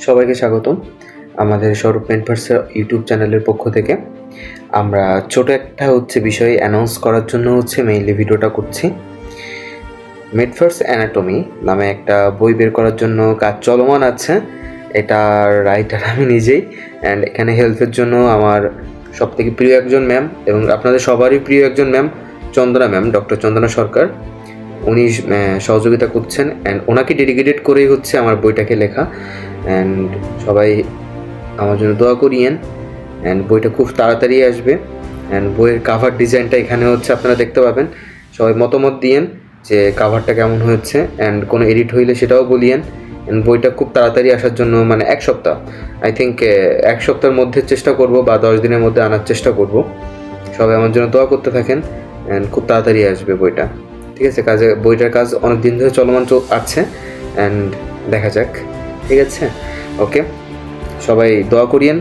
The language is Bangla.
সবাইকে স্বাগতম আমাদের স্বরূপ মেডভার্স ইউটিউব চ্যানেলের পক্ষ থেকে। আমরা ছোট একটা বিষয় অ্যানাউন্স করার জন্য মেইনলি ভিডিওটা করছি। মেডভার্স অ্যানাটমি নামে একটা বই বের করার জন্য কাজ চলমান আছে। এটার রাইটার আমি নিজেই, অ্যান্ড এখানে হেল্পের জন্য আমার সবথেকে প্রিয় একজন ম্যাম এবং আপনাদের সবারই প্রিয় একজন ম্যাম চন্দনা ম্যাম, ডক্টর চন্দনা সরকার। উনি সহযোগিতা করছেন, অ্যান্ড ওনাকে ডেডিকেটেড করেই আমার বইটাকে লেখা। অ্যান্ড সবাই আমার জন্য দোয়া করিয়েন, অ্যান্ড বইটা খুব তাড়াতাড়ি আসবে। অ্যান্ড বইয়ের কাভার ডিজাইনটা এখানে আপনারা দেখতে পাবেন। সবাই মতামত দিয়েন যে কাভারটা কেমন হয়েছে, অ্যান্ড কোনো এডিট হইলে সেটাও বলিয়েন। অ্যান্ড বইটা খুব তাড়াতাড়ি আসার জন্য মানে 1 সপ্তাহ, আই থিঙ্ক 1 সপ্তাহের মধ্যে চেষ্টা করব বা 10 দিনের মধ্যে আনার চেষ্টা করব। সবাই আমার জন্য দোয়া করতে থাকেন, অ্যান্ড খুব তাড়াতাড়ি আসবে বইটা। ঠিক আছে, বইটার কাজ অনেক দিন ধরে চলমান আছে, অ্যান্ড দেখা যাক। ঠিক আছে, ওকে, সবাই দোয়া করিয়েন।